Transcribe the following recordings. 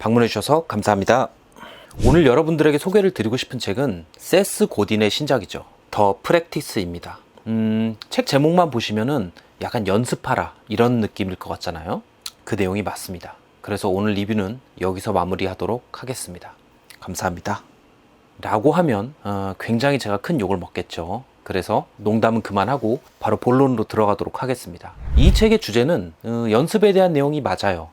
방문해 주셔서 감사합니다. 오늘 여러분들에게 소개를 드리고 싶은 책은 세스 고딘의 신작이죠. 더 프랙티스입니다. 책 제목만 보시면은 약간 연습하라 이런 느낌일 것 같잖아요. 그 내용이 맞습니다. 그래서 오늘 리뷰는 여기서 마무리하도록 하겠습니다. 감사합니다. 라고 하면 굉장히 제가 큰 욕을 먹겠죠. 그래서 농담은 그만하고 바로 본론으로 들어가도록 하겠습니다. 이 책의 주제는 연습에 대한 내용이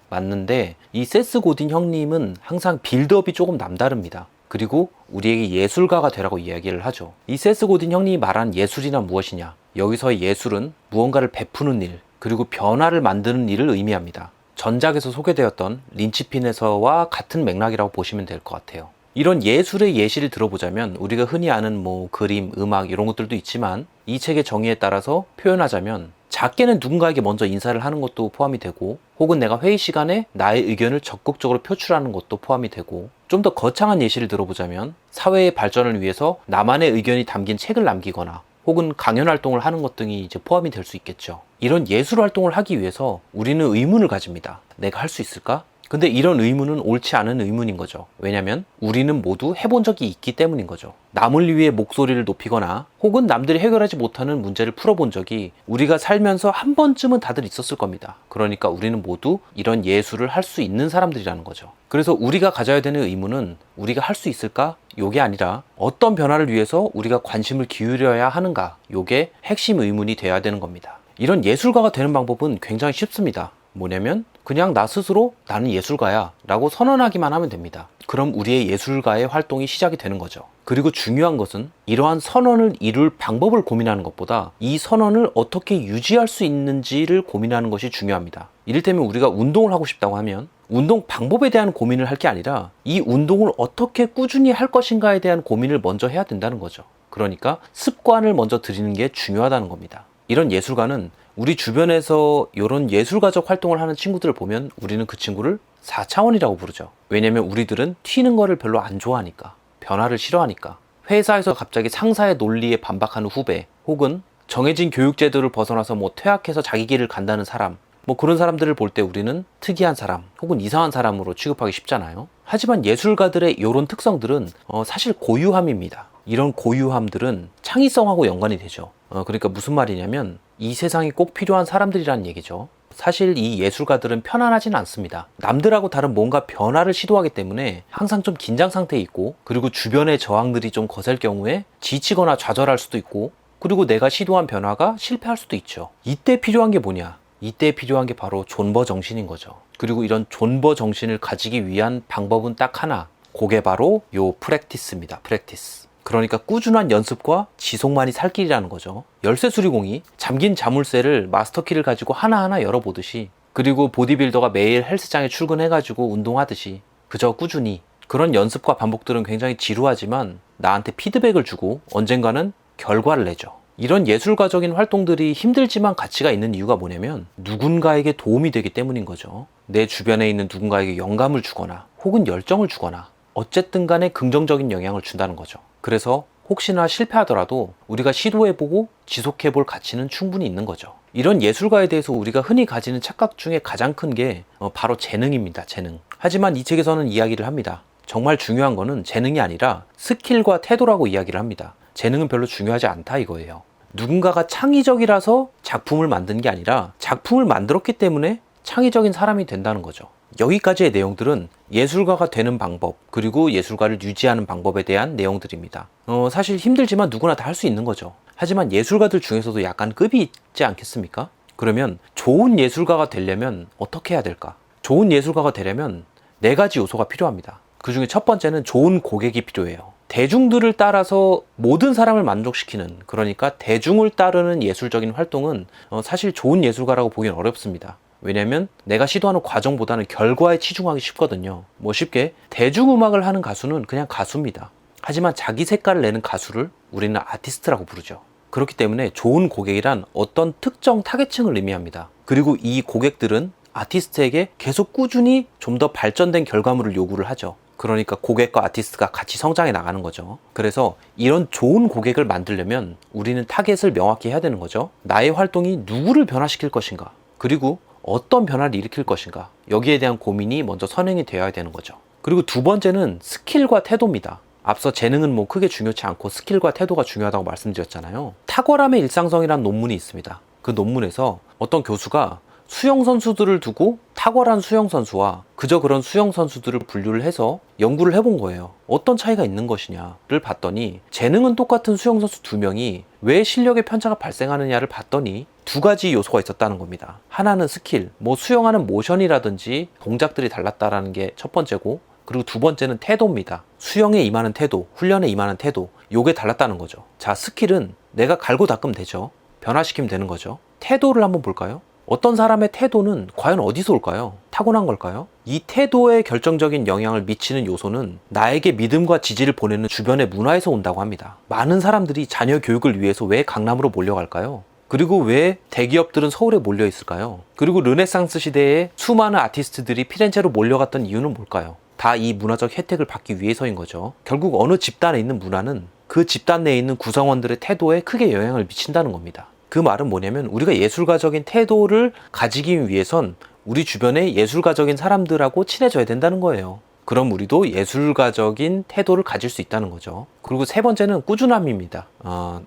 맞는데 이 세스 고딘 형님은 항상 빌드업이 조금 남다릅니다. 그리고 우리에게 예술가가 되라고 이야기를 하죠. 이 세스 고딘 형님이 말한 예술이란 무엇이냐? 여기서의 예술은 무언가를 베푸는 일, 그리고 변화를 만드는 일을 의미합니다. 전작에서 소개되었던 린치핀에서와 같은 맥락이라고 보시면 될 것 같아요. 이런 예술의 예시를 들어보자면 우리가 흔히 아는 그림, 음악 이런 것들도 있지만 이 책의 정의에 따라서 표현하자면 작게는 누군가에게 먼저 인사를 하는 것도 포함이 되고, 혹은 내가 회의 시간에 나의 의견을 적극적으로 표출하는 것도 포함이 되고, 좀 더 거창한 예시를 들어보자면 사회의 발전을 위해서 나만의 의견이 담긴 책을 남기거나 혹은 강연 활동을 하는 것 등이 이제 포함이 될 수 있겠죠. 이런 예술 활동을 하기 위해서 우리는 의문을 가집니다. 내가 할 수 있을까? 근데 이런 의문은 옳지 않은 의문인 거죠. 왜냐면 우리는 모두 해본 적이 있기 때문인 거죠. 남을 위해 목소리를 높이거나 혹은 남들이 해결하지 못하는 문제를 풀어본 적이 우리가 살면서 한 번쯤은 다들 있었을 겁니다. 그러니까 우리는 모두 이런 예술을 할 수 있는 사람들이라는 거죠. 그래서 우리가 가져야 되는 의문은 우리가 할 수 있을까? 요게 아니라 어떤 변화를 위해서 우리가 관심을 기울여야 하는가? 요게 핵심 의문이 돼야 되는 겁니다. 이런 예술가가 되는 방법은 굉장히 쉽습니다. 뭐냐면 그냥 나 스스로 나는 예술가야 라고 선언하기만 하면 됩니다. 그럼 우리의 예술가의 활동이 시작이 되는 거죠. 그리고 중요한 것은 이러한 선언을 이룰 방법을 고민하는 것보다 이 선언을 어떻게 유지할 수 있는지를 고민하는 것이 중요합니다. 이를테면 우리가 운동을 하고 싶다고 하면 운동 방법에 대한 고민을 할 게 아니라 이 운동을 어떻게 꾸준히 할 것인가에 대한 고민을 먼저 해야 된다는 거죠. 그러니까 습관을 먼저 들이는 게 중요하다는 겁니다. 이런 예술가는 우리 주변에서 이런 예술가적 활동을 하는 친구들을 보면 우리는 그 친구를 4차원이라고 부르죠. 왜냐면 우리들은 튀는 거를 별로 안 좋아하니까, 변화를 싫어하니까. 회사에서 갑자기 상사의 논리에 반박하는 후배, 혹은 정해진 교육제도를 벗어나서 퇴학해서 자기 길을 간다는 사람, 그런 사람들을 볼 때 우리는 특이한 사람 혹은 이상한 사람으로 취급하기 쉽잖아요. 하지만 예술가들의 이런 특성들은 사실 고유함입니다. 이런 고유함들은 창의성하고 연관이 되죠. 그러니까 무슨 말이냐면 이 세상에 꼭 필요한 사람들이라는 얘기죠. 사실 이 예술가들은 편안하진 않습니다. 남들하고 다른 뭔가 변화를 시도하기 때문에 항상 좀 긴장 상태에 있고, 그리고 주변의 저항들이 좀 거셀 경우에 지치거나 좌절할 수도 있고, 그리고 내가 시도한 변화가 실패할 수도 있죠. 이때 필요한 게 뭐냐? 이때 필요한 게 바로 존버 정신인 거죠. 그리고 이런 존버 정신을 가지기 위한 방법은 딱 하나, 그게 바로 요 프랙티스입니다. 프랙티스. 그러니까 꾸준한 연습과 지속만이 살 길이라는 거죠. 열쇠 수리공이 잠긴 자물쇠를 마스터키를 가지고 하나하나 열어보듯이, 그리고 보디빌더가 매일 헬스장에 출근해가지고 운동하듯이 그저 꾸준히, 그런 연습과 반복들은 굉장히 지루하지만 나한테 피드백을 주고 언젠가는 결과를 내죠. 이런 예술가적인 활동들이 힘들지만 가치가 있는 이유가 뭐냐면 누군가에게 도움이 되기 때문인 거죠. 내 주변에 있는 누군가에게 영감을 주거나 혹은 열정을 주거나 어쨌든 간에 긍정적인 영향을 준다는 거죠. 그래서 혹시나 실패하더라도 우리가 시도해보고 지속해볼 가치는 충분히 있는 거죠. 이런 예술가에 대해서 우리가 흔히 가지는 착각 중에 가장 큰 게 바로 재능입니다. 재능. 하지만 이 책에서는 이야기를 합니다. 정말 중요한 거는 재능이 아니라 스킬과 태도라고 이야기를 합니다. 재능은 별로 중요하지 않다 이거예요. 누군가가 창의적이라서 작품을 만든 게 아니라 작품을 만들었기 때문에 창의적인 사람이 된다는 거죠. 여기까지의 내용들은 예술가가 되는 방법, 그리고 예술가를 유지하는 방법에 대한 내용들입니다. 사실 힘들지만 누구나 다 할 수 있는 거죠. 하지만 예술가들 중에서도 약간 급이 있지 않겠습니까? 그러면 좋은 예술가가 되려면 어떻게 해야 될까? 좋은 예술가가 되려면 4가지 요소가 필요합니다. 그 중에 첫 번째는 좋은 고객이 필요해요. 대중들을 따라서 모든 사람을 만족시키는, 그러니까 대중을 따르는 예술적인 활동은 사실 좋은 예술가라고 보기는 어렵습니다. 왜냐면 내가 시도하는 과정보다는 결과에 치중하기 쉽거든요. 쉽게 대중음악을 하는 가수는 그냥 가수입니다. 하지만 자기 색깔을 내는 가수를 우리는 아티스트라고 부르죠. 그렇기 때문에 좋은 고객이란 어떤 특정 타겟층을 의미합니다. 그리고 이 고객들은 아티스트에게 계속 꾸준히 좀 더 발전된 결과물을 요구를 하죠. 그러니까 고객과 아티스트가 같이 성장해 나가는 거죠. 그래서 이런 좋은 고객을 만들려면 우리는 타겟을 명확히 해야 되는 거죠. 나의 활동이 누구를 변화시킬 것인가, 그리고 어떤 변화를 일으킬 것인가, 여기에 대한 고민이 먼저 선행이 되어야 되는 거죠. 그리고 두 번째는 스킬과 태도입니다. 앞서 재능은 뭐 크게 중요치 않고 스킬과 태도가 중요하다고 말씀드렸잖아요. 탁월함의 일상성이라는 논문이 있습니다. 그 논문에서 어떤 교수가 수영 선수들을 두고 탁월한 수영 선수와 그저 그런 수영 선수들을 분류를 해서 연구를 해본 거예요. 어떤 차이가 있는 것이냐를 봤더니, 재능은 똑같은 수영 선수 두 명이 왜 실력의 편차가 발생하느냐를 봤더니 두 가지 요소가 있었다는 겁니다. 하나는 스킬, 뭐 수영하는 모션이라든지 동작들이 달랐다라는 게 첫 번째고, 그리고 두 번째는 태도입니다. 수영에 임하는 태도, 훈련에 임하는 태도, 요게 달랐다는 거죠. 자, 스킬은 내가 갈고 닦으면 되죠. 변화시키면 되는 거죠. 태도를 한번 볼까요? 어떤 사람의 태도는 과연 어디서 올까요? 타고난 걸까요? 이 태도에 결정적인 영향을 미치는 요소는 나에게 믿음과 지지를 보내는 주변의 문화에서 온다고 합니다. 많은 사람들이 자녀 교육을 위해서 왜 강남으로 몰려갈까요? 그리고 왜 대기업들은 서울에 몰려 있을까요? 그리고 르네상스 시대에 수많은 아티스트들이 피렌체로 몰려갔던 이유는 뭘까요? 다 이 문화적 혜택을 받기 위해서인 거죠. 결국 어느 집단에 있는 문화는 그 집단 내에 있는 구성원들의 태도에 크게 영향을 미친다는 겁니다. 그 말은 뭐냐면, 우리가 예술가적인 태도를 가지기 위해선 우리 주변의 예술가적인 사람들하고 친해져야 된다는 거예요. 그럼 우리도 예술가적인 태도를 가질 수 있다는 거죠. 그리고 세 번째는 꾸준함입니다.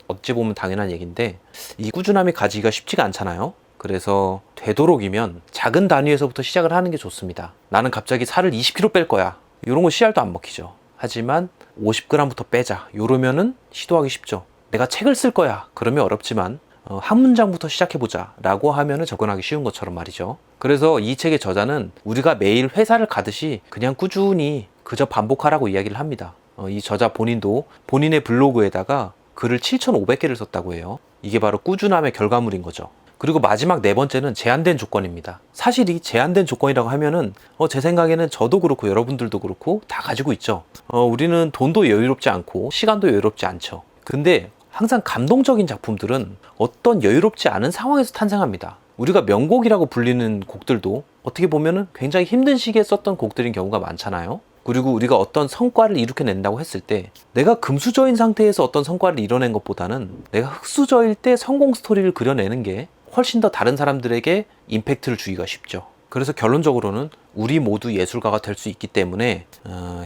어찌 보면 당연한 얘기인데, 이 꾸준함이 가지기가 쉽지가 않잖아요. 그래서 되도록이면 작은 단위에서부터 시작을 하는 게 좋습니다. 나는 갑자기 살을 20kg 뺄 거야, 이런 거 씨알도 안 먹히죠. 하지만 50g부터 빼자, 이러면은 시도하기 쉽죠. 내가 책을 쓸 거야, 그러면 어렵지만 한 문장부터 시작해보자 라고 하면은 접근하기 쉬운 것처럼 말이죠. 그래서 이 책의 저자는 우리가 매일 회사를 가듯이 그냥 꾸준히 그저 반복하라고 이야기를 합니다. 이 저자 본인도 본인의 블로그에다가 글을 7,500개를 썼다고 해요. 이게 바로 꾸준함의 결과물인 거죠. 그리고 마지막 네 번째는 제한된 조건입니다. 사실 이 제한된 조건이라고 하면은 제 생각에는 저도 그렇고 여러분들도 그렇고 다 가지고 있죠. 우리는 돈도 여유롭지 않고 시간도 여유롭지 않죠. 근데 항상 감동적인 작품들은 어떤 여유롭지 않은 상황에서 탄생합니다. 우리가 명곡이라고 불리는 곡들도 어떻게 보면은 굉장히 힘든 시기에 썼던 곡들인 경우가 많잖아요. 그리고 우리가 어떤 성과를 이룩해낸다고 했을 때, 내가 금수저인 상태에서 어떤 성과를 이뤄낸 것보다는 내가 흙수저일 때 성공 스토리를 그려내는 게 훨씬 더 다른 사람들에게 임팩트를 주기가 쉽죠. 그래서 결론적으로는 우리 모두 예술가가 될 수 있기 때문에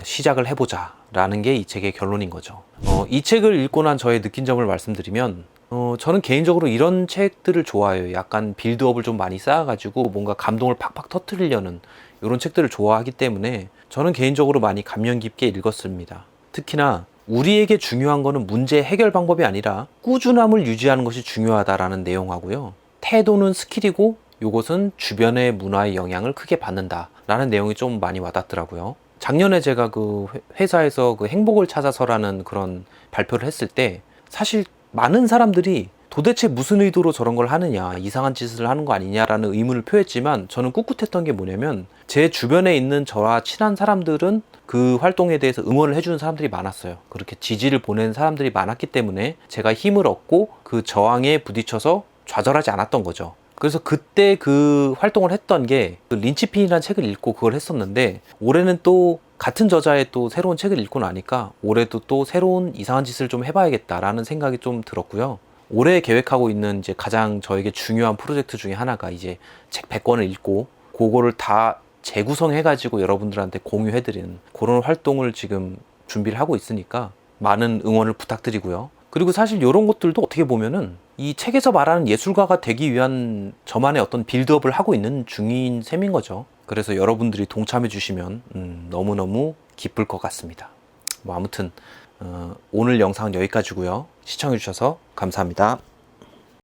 시작을 해보자 라는 게 이 책의 결론인 거죠. 이 책을 읽고 난 저의 느낀 점을 말씀드리면, 저는 개인적으로 이런 책들을 좋아해요. 약간 빌드업을 좀 많이 쌓아가지고 뭔가 감동을 팍팍 터뜨리려는 이런 책들을 좋아하기 때문에 저는 개인적으로 많이 감명 깊게 읽었습니다. 특히나 우리에게 중요한 거는 문제 해결 방법이 아니라 꾸준함을 유지하는 것이 중요하다라는 내용하고요. 태도는 스킬이고 이것은 주변의 문화의 영향을 크게 받는다라는 내용이 좀 많이 와닿더라고요. 작년에 제가 그 회사에서 그 행복을 찾아서라는 그런 발표를 했을 때, 사실 많은 사람들이 도대체 무슨 의도로 저런 걸 하느냐, 이상한 짓을 하는 거 아니냐라는 의문을 표했지만, 저는 꿋꿋했던 게 뭐냐면, 제 주변에 있는 저와 친한 사람들은 그 활동에 대해서 응원을 해주는 사람들이 많았어요. 그렇게 지지를 보내는 사람들이 많았기 때문에 제가 힘을 얻고 그 저항에 부딪혀서 좌절하지 않았던 거죠. 그래서 그때 그 활동을 했던 게 린치핀이라는 책을 읽고 그걸 했었는데, 올해는 또 같은 저자의 또 새로운 책을 읽고 나니까 올해도 또 새로운 이상한 짓을 좀 해봐야겠다라는 생각이 좀 들었고요. 올해 계획하고 있는 이제 가장 저에게 중요한 프로젝트 중에 하나가 이제 책 100권을 읽고 그거를 다 재구성해가지고 여러분들한테 공유해드리는 그런 활동을 지금 준비를 하고 있으니까 많은 응원을 부탁드리고요. 그리고 사실 이런 것들도 어떻게 보면은 이 책에서 말하는 예술가가 되기 위한 저만의 어떤 빌드업을 하고 있는 중인 셈인 거죠. 그래서 여러분들이 동참해 주시면 너무너무 기쁠 것 같습니다. 뭐 아무튼 오늘 영상은 여기까지고요. 시청해 주셔서 감사합니다.